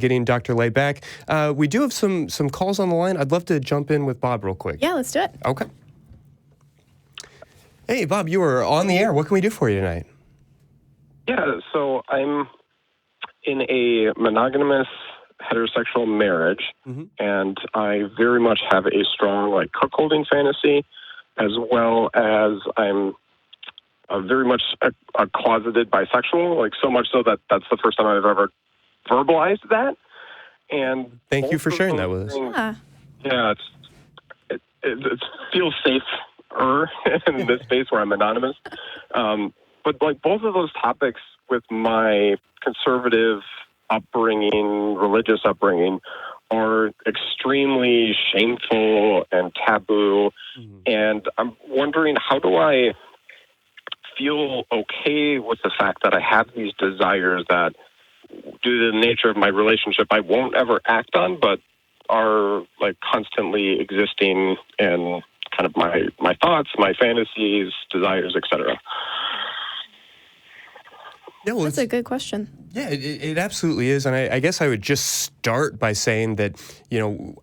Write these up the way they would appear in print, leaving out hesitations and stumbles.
Getting Dr. Lay back. We do have some calls on the line. I'd love to jump in with Bob real quick. Yeah, let's do it. Okay. Hey, Bob, you are on the air. What can we do for you tonight? Yeah, so I'm in a monogamous heterosexual marriage, and I very much have a strong cuckolding fantasy, as well as I'm very much a closeted bisexual, so much so that that's the first time I've ever verbalized that. And thank you for sharing that with us. Yeah, it feels safer in this space where I'm anonymous. But both of those topics with my conservative upbringing, religious upbringing, are extremely shameful and taboo. And I'm wondering, how do I feel okay with the fact that I have these desires that, due to the nature of my relationship, I won't ever act on, but are constantly existing in kind of my thoughts, my fantasies, desires, etc. Yeah, well, that's a good question. Yeah, it absolutely is. And I guess I would just start by saying that,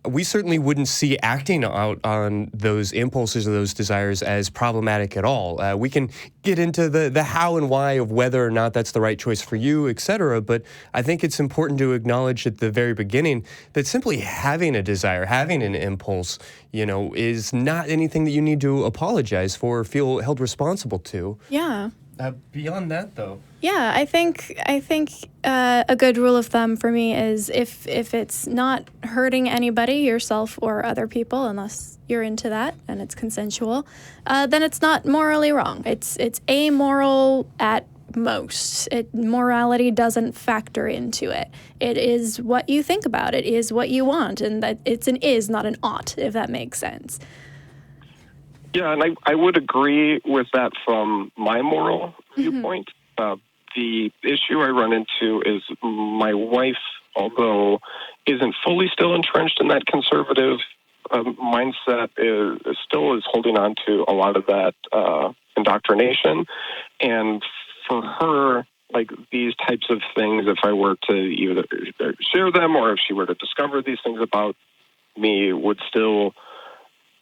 we certainly wouldn't see acting out on those impulses or those desires as problematic at all. We can get into the how and why of whether or not that's the right choice for you, et cetera. But I think it's important to acknowledge at the very beginning that simply having a desire, having an impulse, is not anything that you need to apologize for or feel held responsible to. Yeah. Beyond that, though. Yeah, I think a good rule of thumb for me is if it's not hurting anybody, yourself or other people, unless you're into that and it's consensual, then it's not morally wrong. It's amoral at most. Morality doesn't factor into it. It is what you think about. It is what you want, and that it's an is, not an ought, if that makes sense. Yeah, and I would agree with that from my moral viewpoint. The issue I run into is my wife, although isn't fully still entrenched in that conservative mindset, still is holding on to a lot of that indoctrination. And for her, these types of things, if I were to either share them or if she were to discover these things about me, would still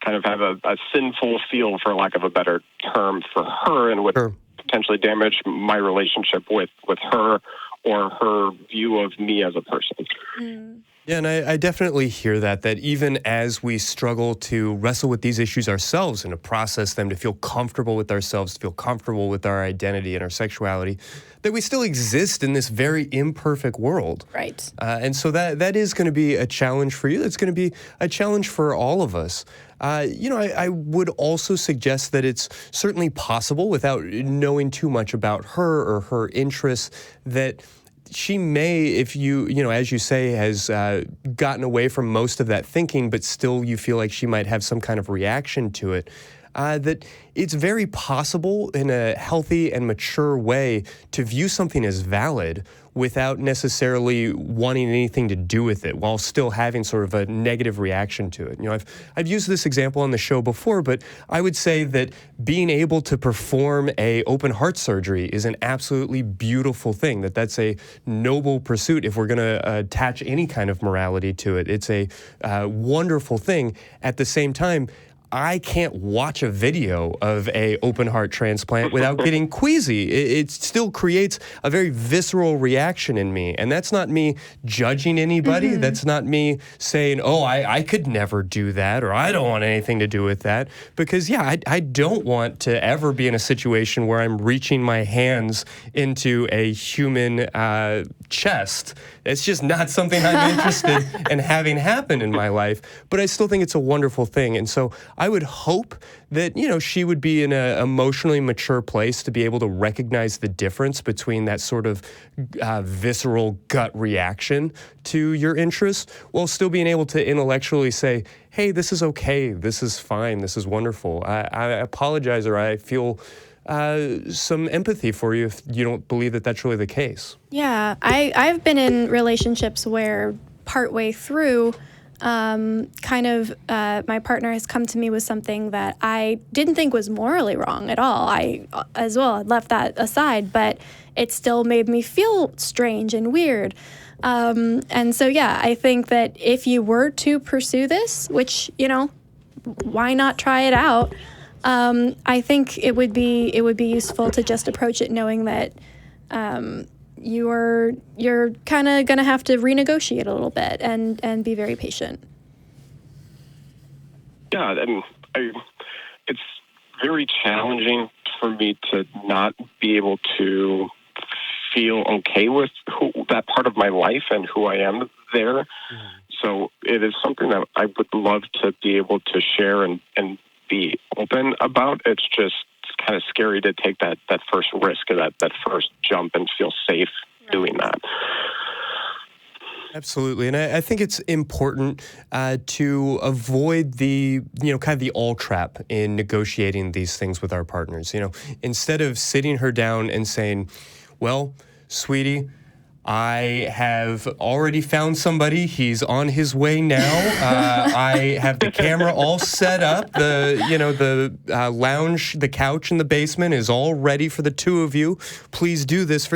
kind of have a sinful feel, for lack of a better term, for her, and would potentially damage my relationship with her or her view of me as a person. Yeah, and I definitely hear that even as we struggle to wrestle with these issues ourselves and to process them, to feel comfortable with ourselves, to feel comfortable with our identity and our sexuality, that we still exist in this very imperfect world. Right. And so that is going to be a challenge for you. That's going to be a challenge for all of us. I would also suggest that it's certainly possible, without knowing too much about her or her interests, that she may, if as you say, has gotten away from most of that thinking, but still you feel like she might have some kind of reaction to it, that it's very possible in a healthy and mature way to view something as valid without necessarily wanting anything to do with it, while still having sort of a negative reaction to it. I've used this example on the show before, but I would say that being able to perform a open heart surgery is an absolutely beautiful thing, that's a noble pursuit if we're going to attach any kind of morality to it. It's a wonderful thing. At the same time, I can't watch a video of a open heart transplant without getting queasy. It still creates a very visceral reaction in me. And that's not me judging anybody. That's not me saying, I could never do that, or I don't want anything to do with that. Because, I don't want to ever be in a situation where I'm reaching my hands into a human chest. It's just not something I'm interested in having happen in my life. But I still think it's a wonderful thing. And so I would hope that, she would be in an emotionally mature place to be able to recognize the difference between that sort of visceral gut reaction to your interests, while still being able to intellectually say, hey, this is okay, this is fine, this is wonderful. I apologize, or I feel some empathy for you if you don't believe that that's really the case. Yeah, I've been in relationships where partway through, my partner has come to me with something that I didn't think was morally wrong at all. I, as well, left that aside, but it still made me feel strange and weird. And so, yeah, I think that if you were to pursue this, which, why not try it out? I think it would be useful to just approach it knowing that you're kind of going to have to renegotiate a little bit and be very patient. Yeah, and it's very challenging for me to not be able to feel okay with that part of my life and who I am there. Mm-hmm. So it is something that I would love to be able to share and be open about. It's just kind of scary to take that first risk or that first jump and feel safe doing that. Absolutely. And I think it's important to avoid the, kind of the all trap in negotiating these things with our partners. Instead of sitting her down and saying, well, sweetie, I have already found somebody. He's on his way now. I have the camera all set up. The lounge, the couch in the basement is all ready for the two of you. Please do this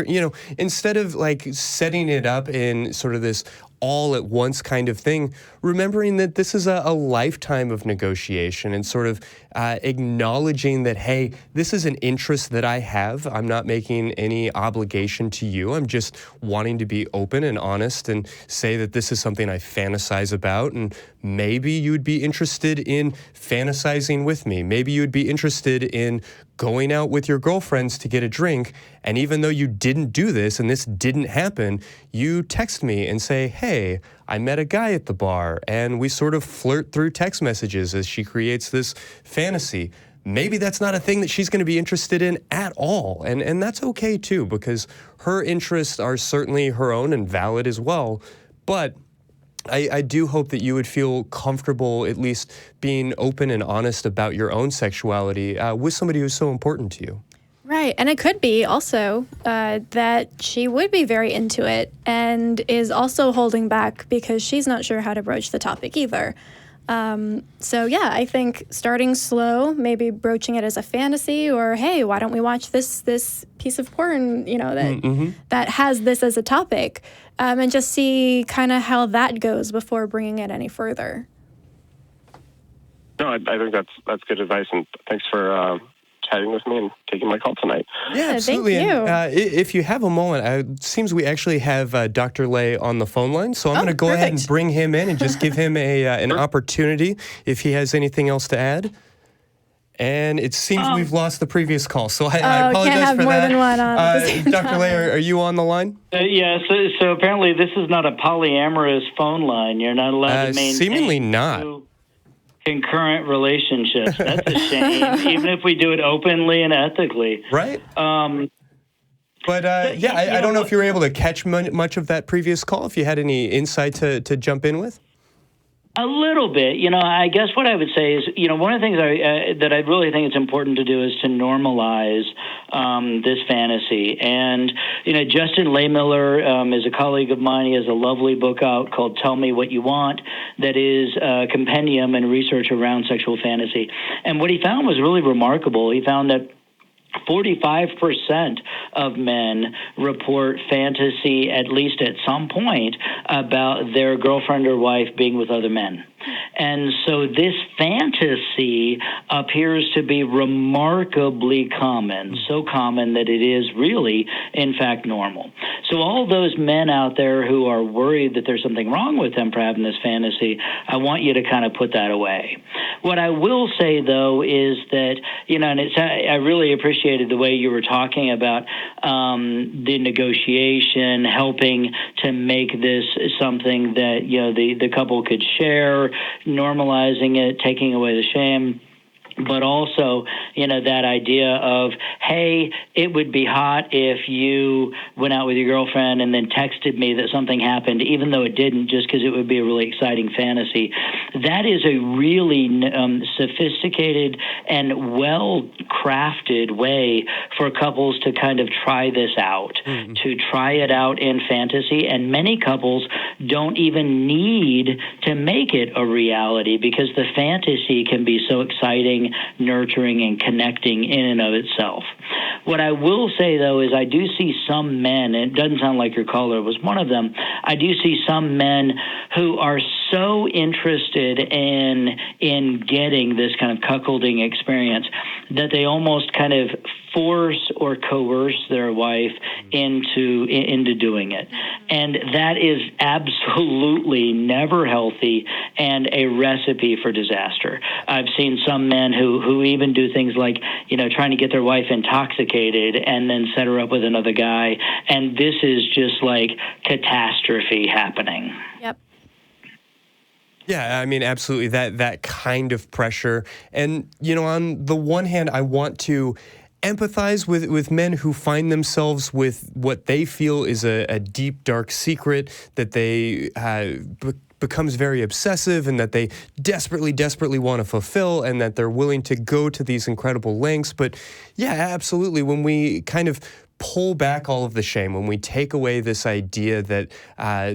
instead of like setting it up in sort of this all at once kind of thing, remembering that this is a lifetime of negotiation and sort of acknowledging that, hey, this is an interest that I have. I'm not making any obligation to you. I'm just wanting to be open and honest and say that this is something I fantasize about, and maybe you'd be interested in fantasizing with me. Maybe you'd be interested in going out with your girlfriends to get a drink, and even though you didn't do this and this didn't happen, you text me and say, hey, I met a guy at the bar, and we sort of flirt through text messages as she creates this fantasy. Maybe that's not a thing that she's going to be interested in at all, and that's okay too, because her interests are certainly her own and valid as well, but I do hope that you would feel comfortable at least being open and honest about your own sexuality with somebody who's so important to you. Right. And it could be also that she would be very into it and is also holding back because she's not sure how to broach the topic either. So, yeah, I think starting slow, maybe broaching it as a fantasy, or, hey, why don't we watch this piece of porn, that has this as a topic, and just see kind of how that goes before bringing it any further. No, I think that's good advice, and thanks for chatting with me and taking my call tonight. Yeah, absolutely. Thank you. And, if you have a moment, it seems we actually have Dr. Lay on the phone line, so I'm going to go ahead and bring him in and just give him an opportunity if he has anything else to add. And it seems we've lost the previous call, so I apologize can't have for more that. than one on at the same Dr. time. Lay, are you on the line? Yeah, so apparently this is not a polyamorous phone line. You're not allowed to maintain seemingly not. Concurrent relationships. That's a shame, even if we do it openly and ethically. Right. But I don't know if you were able to catch much of that previous call, if you had any insight to jump in with. A little bit. I guess what I would say is, one of the things that I really think it's important to do is to normalize this fantasy. And, Justin Lehmiller is a colleague of mine. He has a lovely book out called Tell Me What You Want that is a compendium and research around sexual fantasy. And what he found was really remarkable. He found that 45% of men report fantasy, at least at some point, about their girlfriend or wife being with other men. And so this fantasy appears to be remarkably common, so common that it is really, in fact, normal. So all those men out there who are worried that there's something wrong with them for having this fantasy, I want you to kind of put that away. What I will say, though, is that, and I really appreciated the way you were talking about the negotiation, helping to make this something that, the couple could share, normalizing it, taking away the shame. but also, that idea of, hey, it would be hot if you went out with your girlfriend and then texted me that something happened, even though it didn't, just because it would be a really exciting fantasy. That is a really sophisticated and well-crafted way for couples to kind of try this out, to try it out in fantasy. And many couples don't even need to make it a reality because the fantasy can be so exciting, nurturing, and connecting in and of itself. What I will say, though, is I do see some men, and it doesn't sound like your caller was one of them, I do see some men who are so interested in getting this kind of cuckolding experience that they almost kind of force or coerce their wife into doing it. And that is absolutely never healthy and a recipe for disaster. I've seen some men who even do things like, trying to get their wife intoxicated and then set her up with another guy. And this is just like catastrophe happening. Yep. Yeah, I mean, absolutely, that kind of pressure. And, on the one hand, I want to empathize with men who find themselves with what they feel is a deep, dark secret that they becomes very obsessive and that they desperately want to fulfill, and that they're willing to go to these incredible lengths. But yeah, absolutely, when we kind of pull back all of the shame, when we take away this idea that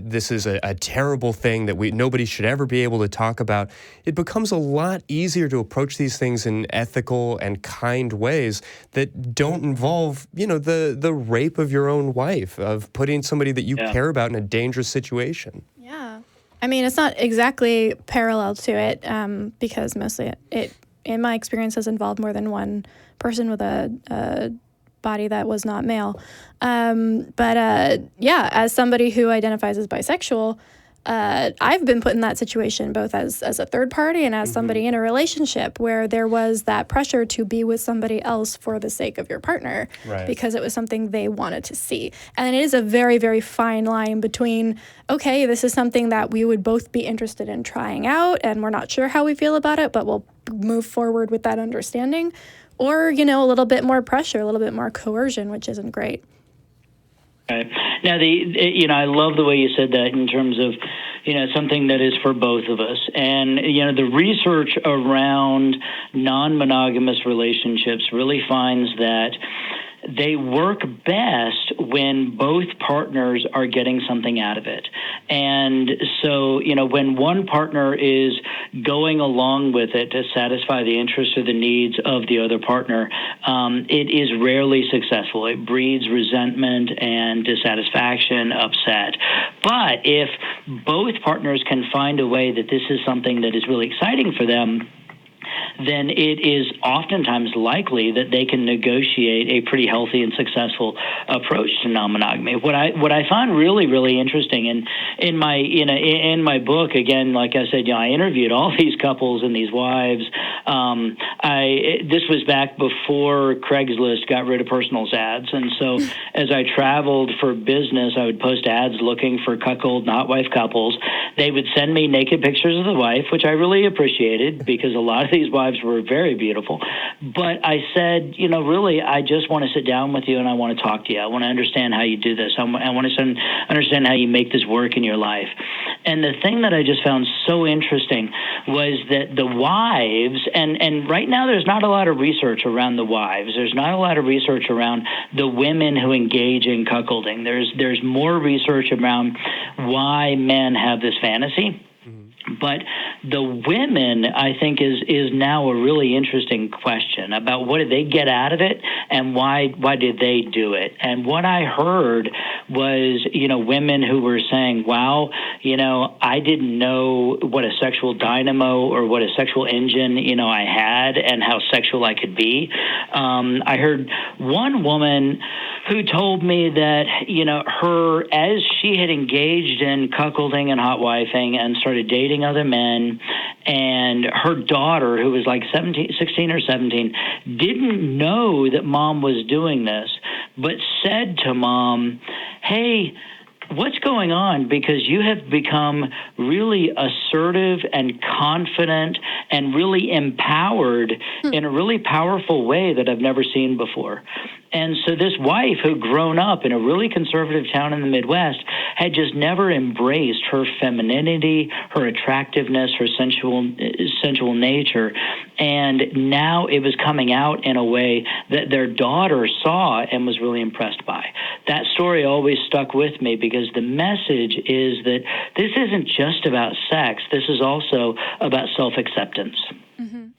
this is a terrible thing that nobody should ever be able to talk about, it becomes a lot easier to approach these things in ethical and kind ways that don't involve, the rape of your own wife, of putting somebody that you care about in a dangerous situation. Yeah. I mean, it's not exactly parallel to it because mostly it, in my experience, has involved more than one person with a body that was not male. But as somebody who identifies as bisexual, I've been put in that situation both as a third party and as somebody in a relationship where there was that pressure to be with somebody else for the sake of your partner, because it was something they wanted to see. And it is a very, very fine line between, okay, this is something that we would both be interested in trying out and we're not sure how we feel about it, but we'll move forward with that understanding. Or, a little bit more pressure, a little bit more coercion, which isn't great. Right. Now, I love the way you said that in terms of, something that is for both of us. And, the research around non-monogamous relationships really finds that they work best when both partners are getting something out of it. And so, when one partner is going along with it to satisfy the interests or the needs of the other partner, it is rarely successful. It breeds resentment and dissatisfaction, upset. But if both partners can find a way that this is something that is really exciting for them, then it is oftentimes likely that they can negotiate a pretty healthy and successful approach to non-monogamy. What I find really, really interesting, in my book, again, like I said, I interviewed all these couples and these wives. This was back before Craigslist got rid of personals ads, and so as I traveled for business, I would post ads looking for cuckold, not wife couples. They would send me naked pictures of the wife, which I really appreciated because a lot of these wives were very beautiful. But I said, really, I just want to sit down with you and I want to talk to you. I want to understand how you do this. I want to understand how you make this work in your life. And the thing that I just found so interesting was that the wives, and right now there's not a lot of research around the wives. There's not a lot of research around the women who engage in cuckolding. There's more research around why men have this fantasy. But the women, I think, is now a really interesting question about what did they get out of it and why did they do it. And what I heard was, women who were saying, wow, I didn't know what a sexual dynamo or what a sexual engine, I had and how sexual I could be. I heard one woman who told me that, as she had engaged in cuckolding and hot wifing and started dating other men, and her daughter, who was like 16 or 17, didn't know that mom was doing this, but said to mom, hey, what's going on? Because you have become really assertive and confident and really empowered in a really powerful way that I've never seen before. And so this wife who'd grown up in a really conservative town in the Midwest had just never embraced her femininity, her attractiveness, her sensual nature. And now it was coming out in a way that their daughter saw and was really impressed by. That story always stuck with me because the message is that this isn't just about sex. This is also about self-acceptance.